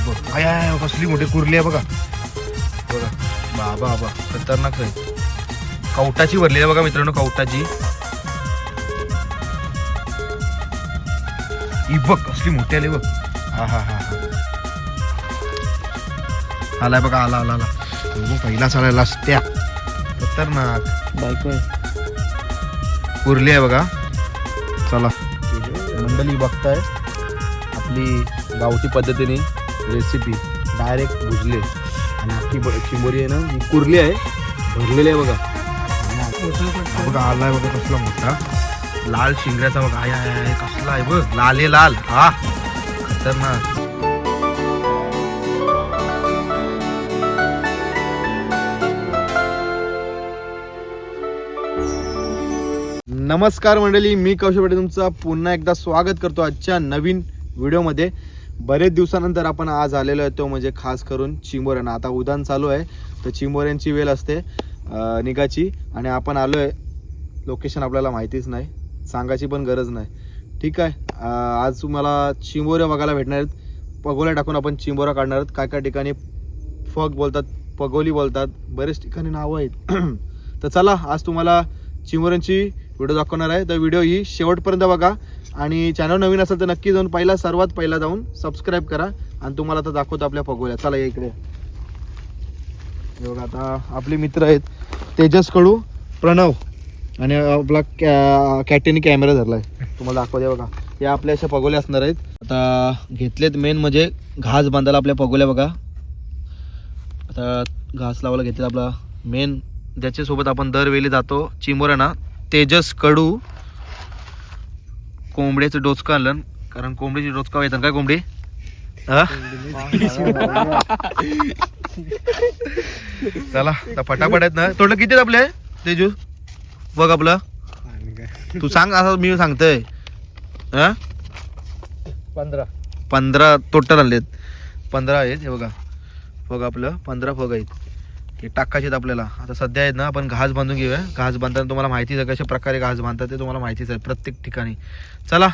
बघ आय कसली मोठी कुर्ली आहे बघा बघा. बाबा बाबा खतरनाक आहे. कवटाची भरलेली आहे बघा मित्रांनो, कवटाची. ही बघ कसली मोठी आली बघ. हा हा हा हा आलाय बघा, आला आला आला. पहिलाच आलाय लसत्या. खतरनाक बायको कुर्ली आहे बघा. चला मंडळी बघताय आपली गावठी पद्धतीने रेसिपी डायरेक्ट भुजले आणि अख्खी चिंबोरी आहे ना, ही कुर्ली आहे भरलेली आहे बघा. बघा आलाय बघा कसला मोठा लाल शिंगऱ्याचा बघा. आय आय आय कसला आहे बघ, लाल आहे लाल. हा खतरनाक. नमस्कार मंडळी, मी कौशल पाटील तुमचं पुन्हा एकदा स्वागत करतो आजच्या नवीन व्हिडिओमध्ये. बरेच दिवसानंतर आपण आज आलेलो येतो, म्हणजे खास करून चिंबोऱ्यांना. आता उद्यान चालू आहे तर चिंबोऱ्यांची वेळ असते निघाची, आणि आपण आलो आहे. लोकेशन आपल्याला माहितीच नाही, सांगायची पण गरज नाही. ठीक आहे, आज तुम्हाला चिंबोऱ्या बघायला भेटणार आहेत. पगोल्या टाकून आपण चिंबोरा काढणार आहोत. काय काय ठिकाणी फग बोलतात, पगोली बोलतात, बरेच ठिकाणी नावं आहेत. तर चला आज तुम्हाला चिंबोऱ्यांची व्हिडिओ दाखवणार आहे. तर व्हिडिओ ही शेवटपर्यंत बघा, आणि चॅनल नवीन असेल तर नक्की जाऊन सर्वात पहिला जाऊन सबस्क्राईब करा. आणि तुम्हाला आता दाखवतो आपल्या पगोल्या. चला या इकडे. बघा आता आपले मित्र आहेत तेजस कडू, प्रणव, आणि आपला कॅटेनी कॅमेरा धरलाय, तुम्हाला दाखवते बघा. या आपल्या अशा पगोल्या असणार आहेत. आता घेतलेत मेन म्हणजे घास बांधायला आपल्या पगोल्या बघा. आता घास लावायला घेतलेत आपला मेन, ज्याच्यासोबत आपण दरवेळी जातो चिंबोऱ्यांना. तेजस कडू कोंबड्याचं डोचकं आणलं, कारण कोंबडीची डोचका येतात काय कोंबडी. चला आता फटाफट आहेत ना. टोटल किती आपले तेजू बघ आपलं, तू सांग असं मी सांगतोय. 15 टोटल आणलेत. 15 आहेत हे बघा. फग आपलं 15 फग आहेत. हे टाकायचे आहेत आपल्याला. आता सध्या आहेत ना आपण घास बांधून घेऊया. घास बांधताना तुम्हाला माहितीच आहे कशा प्रकारे घास बांधतात ते तुम्हाला माहितीच आहे प्रत्येक ठिकाणी. चला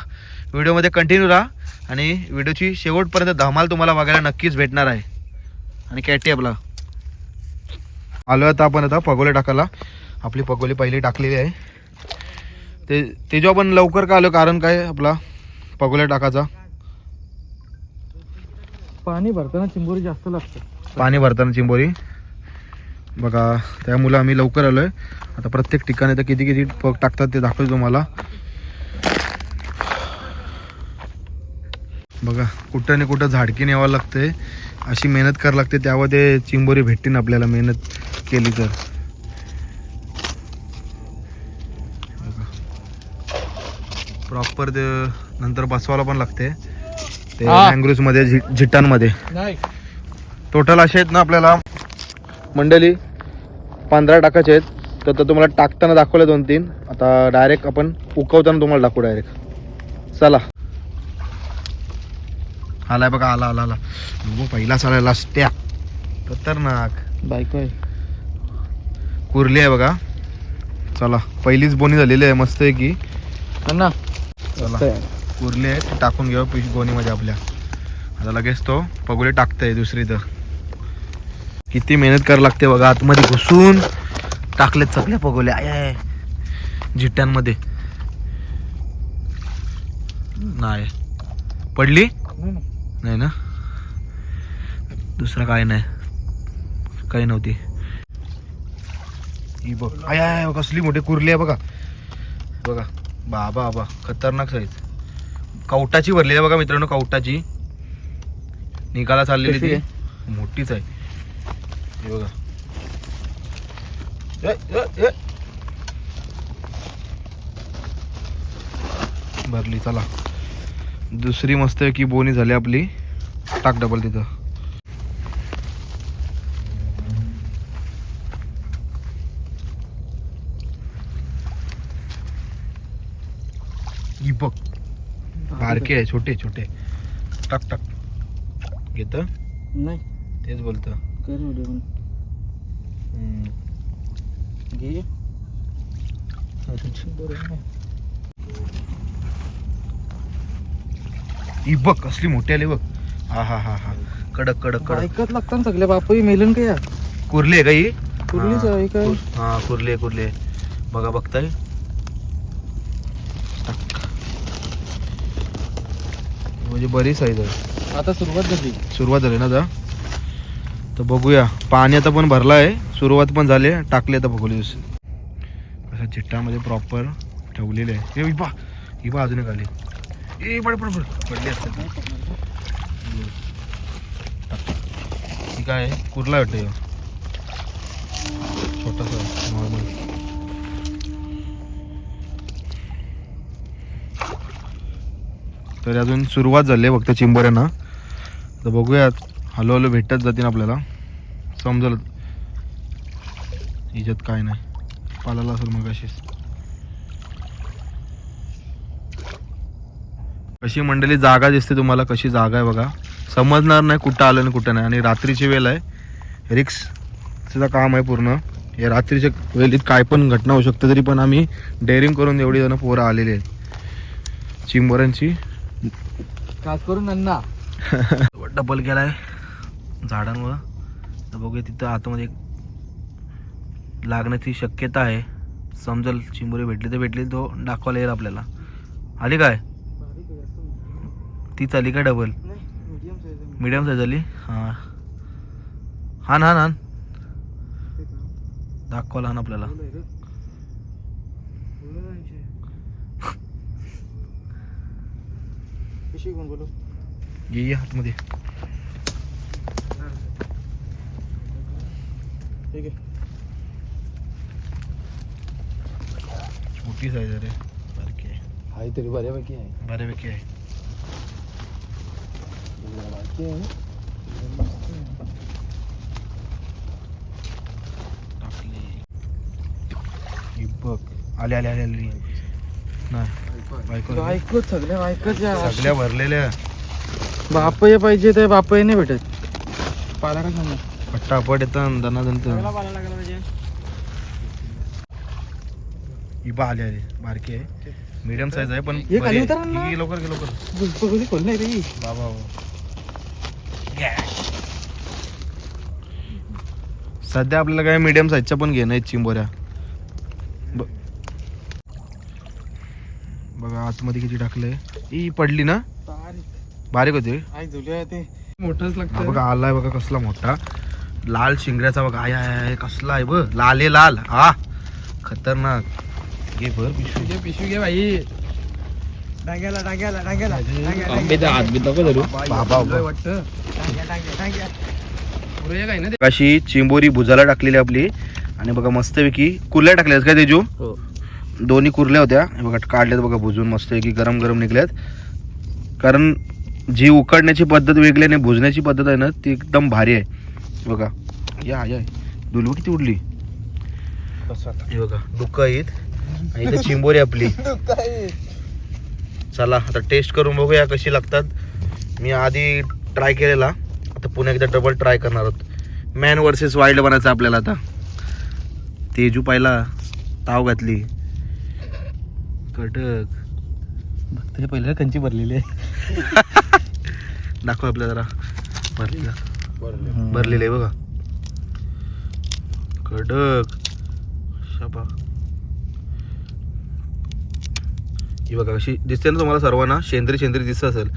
व्हिडिओमध्ये कंटिन्यू राहा, आणि व्हिडिओची शेवटपर्यंत धमाल तुम्हाला बघायला नक्कीच भेटणार आहे. आणि कॅटी आपला आलो आता आपण आता पगोले टाकायला. आपली पगोली पहिली टाकलेली आहे. ते जो आपण लवकर का आलो, कारण काय आपला पगोल्या टाकायचा पाणी भरताना चिंबोरी जास्त लागतं. पाणी भरताना चिंबोरी बघा, त्यामुळे आम्ही लवकर आलोय. आता प्रत्येक ठिकाणी तर किती किती पग टाकतात ते दाखवतो तुम्हाला. बघा कुठं ना कुठं झाडकी न्यावं लागते, अशी मेहनत करावं लागते, त्यामध्ये चिंबोरी भेटतील आपल्याला मेहनत केली तर. प्रॉपर नंतर बसवायला पण लागते ते मँग्रोव्ज मध्ये, झिटांमध्ये. टोटल असे आहेत ना आपल्याला मंडळी 15 टाकायचे आहेत. तर तुम्हाला टाकताना दाखवले 2-3. आता डायरेक्ट आपण उकवताना तुम्हाला दाखवू डायरेक्ट. चला आलाय बघा, आला आला आला. पहिलाच आलाय लसत्या. खतरनाक बायको आहे, कुर्ली आहे बघा. चला पहिलीच बोनी झालेली आहे मस्त आहे की. ना चला कुर्ली आहे ती टाकून घेऊ गोणीमध्ये आपल्या. आता लगेच तो पगोली टाकतंय दुसरी. तर किती मेहनत करावं लागते बघा. आतमध्ये घुसून टाकलेत सगळ्या पगोल्या आय जिट्ट्यांमध्ये. नाही पडली नाही ना, दुसरं काय नाही, काही नव्हती. ही बघ आय आय कसली मोठी कुर्ली आहे बघा. बघा बाबा बाबा खतरनाक साईज. कवटाची भरलेली आहे बघा मित्रांनो, कवटाची निघाला चाललेली ती मोठीच आहे. हे बघा भरली. चला दुसरी मस्त की बोनी झाली आपली. टाक डबल तिथं. ही बघ बारके आहे, छोटे छोटे. टाक टाक घेत नाही तेच बोलतं. कर व्हिडिओ घे. ही बघ कसली मोठी आली बघ. हा हा हा हा कडक कडक कडक ऐकत लागतात ना सगळे बाप मेलन काय कुर्ली आहे का ही? कुर्लीच आहे काय हा कुर्ली आहे कुर्ली आहे. बघा बघताय म्हणजे बरी साईज आहे. आता सुरुवात झाली ना आता तर बघूया. पाणी आता पण भरला आहे, सुरुवात पण झाली, टाकले आता बघू कसा चिट्टामध्ये प्रॉपर ठेवलेले आहे. हे इबा अजून एक आली. ए पडली असते ही काय आहे? कुर्ला वाटतं छोटासा नॉर्मल. तर अजून सुरुवात झाली आहे फक्त चिंबोऱ्यांना. तर बघूयात हळूहळू भेटत जातील आपल्याला, समजलं हिच्यात काय नाही. पालाला असेल मग कशी मंडळी जागा दिसते तुम्हाला, कशी जागा आहे बघा. समजणार नाही कुठं आलं आणि कुठं नाही. आणि रात्रीची वेळ आहे, रिक्सचं काम आहे पूर्ण. या रात्रीच्या वेळेत काय पण घटना होऊ शकते, तरी पण आम्ही डेअरिंग करून एवढी जण पोरं आलेली आहेत चिंबोऱ्यांची. खास करून नन्ना डबल केलाय झाडांवर. तर बघूया तिथं आतमध्ये लागण्याची शक्यता आहे. समजल चिंबोरी भेटली तर भेटली, तो दाखवायला येईल आपल्याला. आली काय? ती चाली काय डबल? मीडियम साईज आली. हां हान हान हान दाखवायला हान आपल्याला. ये हातमध्ये छोटी साईज आहे रे, बारकी आहे तरी बऱ्यापैकी आहे. बऱ्यापैकी आहे. टाकली बघ. आले आले आले आले नाही ऐकत सगळ्या भरलेल्या. बापय पाहिजे ते बापय नाही भेटत. पाला का सांगा पट्टापट येतं दनादन. इबा आले आले बारकी आहे, मीडियम साईज आहे पण हे खाली बरी उतरा ना. आहे. ये लवकर लवकर खोल नाही रे बाबा. सध्या आपल्याला काय मीडियम साईजच्या पण घेणं आहेत चिंबोऱ्या. बघा आतमध्ये किती टाकलंय. ही पडली ना, बारीक होते. ते मोठंच हा लागतं. बघा आलाय बघा कसला मोठा लाल शिंगऱ्याचा. बघा आय आय कसला आहे बघ, लाल आहे लाल. हा खतरनाक. घे भर पिशवी. पिशवी घे भाई. डांग्याला अशी चिंबोरी भुजाला टाकलेली आपली. आणि बघा मस्तपैकी कुर्ल्या टाकल्यात काय तेजू? दोन्ही कुर्ल्या होत्या, हे बघा काढल्यात बघा भुजून मस्तपैकी गरम गरम निघल्यात. कारण जी उकडण्याची पद्धत वेगळी आणि भुजण्याची पद्धत आहे ना ती एकदम भारी आहे. बघा या या दुलू किती उडली. हे बघा डुक्का आहेत आणि इथे चिंबोरी आपली. चला आता टेस्ट करून बघूया कशी लागतात. मी आधी ट्राय केलेला, आता पुन्हा एकदा डबल ट्राय करणार आहोत. मॅन वर्सेस वाईल्ड बनायचं आपल्याला आता. तेजू पाहिला ताव घातली कडक. बघते पहिल्या कंची भरलेली आहे. दाखव आपल्या जरा भरलेलं आहे बघा कडक. शाबा ही बघा कशी दिसते ना तुम्हाला सर्वांना. शेंद्री शेंद्री दिसत असेल.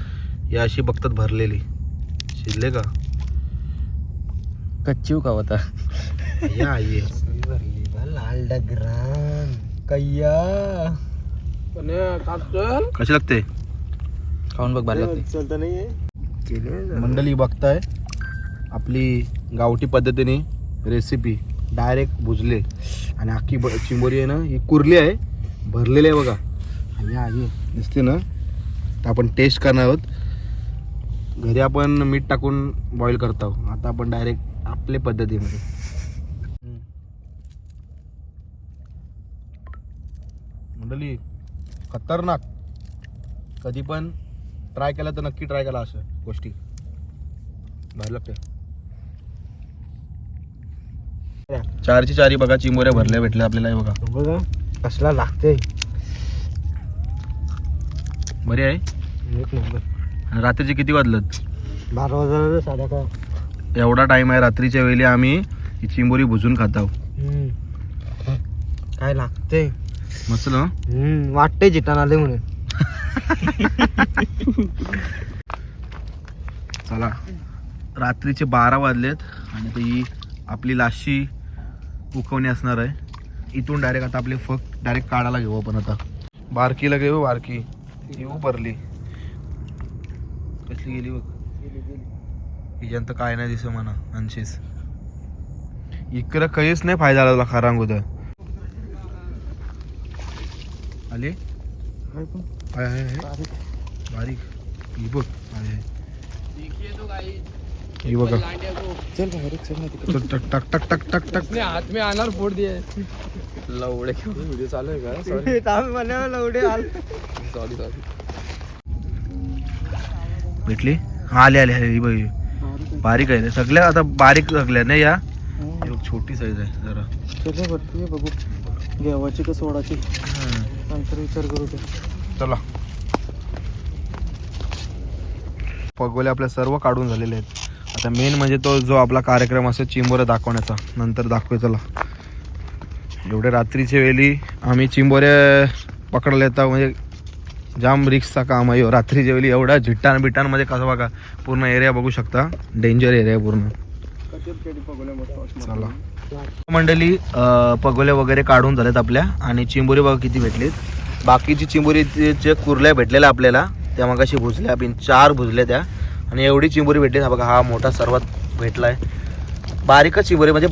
या अशी बघतात भरलेली. शिजले का? कच्ची का होता या ये लाल डगरान कय्या कशी लागते? खाऊन बघ भारी लागते. मंडळी बघताय आपली गावठी पद्धतीने रेसिपी. डायरेक्ट भुजले आणि अख्खी चिंबोरी आहे ना ही कुर्ली आहे, भरलेली आहे बघा. या ये दिसते ना. तर आपण टेस्ट करणार आहोत. घरी आपण मीठ टाकून बॉईल करतो, आता आपण डायरेक्ट आपल्या पद्धतीमध्ये. मंडळी खतरनाक. कधी पण ट्राय केला तर नक्की ट्राय करा अशा गोष्टी, भारी लागते. चारची चारी बघा चिंबोऱ्या भरल्या भेटल्या आपल्याला. हे बघा बघा कसला लागते. बरी आहे. एक नंबर. आणि रात्रीचे किती वाजलं? 12 वाजता साध्या का एवढा टाइम आहे, रात्रीच्या वेळी आम्ही ही चिंबोरी भुजून खात आहोत. काय लागते मस्त ना. वाटते जिटान आले म्हणून. चला रात्रीचे 12 वाजलेत आणि आता ही आपली लाशी उकवणी असणार आहे. इथून डायरेक्ट आता आपले फक्त डायरेक्ट काढायला घेऊ आपण. आता बारकीला घेऊ. बारकी येऊ भरली कसली गेली बघ. हिच्यानंतर काय नाही दिसत म्हणा. अंशीस इकडं काहीच नाही फायदा झाला खरांग होता. आली बारीक ही बघ. ही बघा. चल बाहेर चल. टक टक टक टक टक टक. हात में आनार फोड दिए. लवडे व्हिडिओ चालू आहे का? सॉरी लवडे आल. सॉरी भेटली. हा आले आले आले. ही बघ बारीक आहे सगळ्या. आता बारीक सगळ्या नाही या. छोटी साईज आहे जरा. चल भरती बघू घेवाची का सोडाची नंतर विचार करू. चला पगोले आपल्या सर्व काढून झालेले आहेत. आता मेन म्हणजे तो जो आपला कार्यक्रम असतो चिंबोऱ्या दाखवण्याचा नंतर दाखवू. चला एवढ्या रात्रीच्या वेळी आम्ही चिंबोऱ्या पकडायला येतात म्हणजे जाम रिक्सचा काम आहे. रात्रीच्या वेळी एवढ्या झिट्टान बिटांमध्ये कसं बघा पूर्ण एरिया बघू शकता. डेंजर एरिया पूर्ण. चला मंडळी पगोले वगैरे काढून झालेत आपल्या आणि चिंबोरी बघा किती भेटलीत. बाकीची चिंबोरी जे कुर्ल्या भेटलेल्या आपल्याला त्या मगाशी भुजल्या. आपण 4 भुजल्या त्या आणि एवढी चिंबोरी भेटली. हा बघा हा मोठा सर्वात भेटला आहे. बारीकच चिंबोरी म्हणजे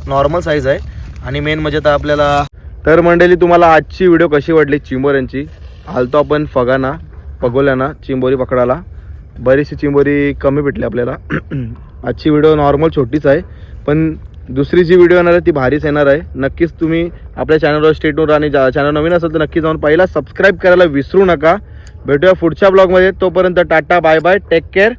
नॉर्मल साईज आहे. आणि मेन म्हणजे आता आपल्याला तर मंडळी तुम्हाला आजची व्हिडिओ कशी वाटली चिंबोऱ्यांची. आलतो आपण फगाना पगोल्यांना चिंबोरी पकडायला. बरीचशी चिंबोरी कमी भेटली आपल्याला. आजची व्हिडिओ नॉर्मल छोटीच आहे पण दुसरी जी व्हिडिओ येणार आहे ती भारीच येणार आहे. नक्कीच तुम्ही आपल्या चॅनलवर स्टे ट्यून आणि चॅनल नवीन असेल तर नक्की जाऊन पहिला सबस्क्राईब करायला विसरू नका. भेटूया पुढच्या ब्लॉगमध्ये. तोपर्यंत tata bye bye. Take care.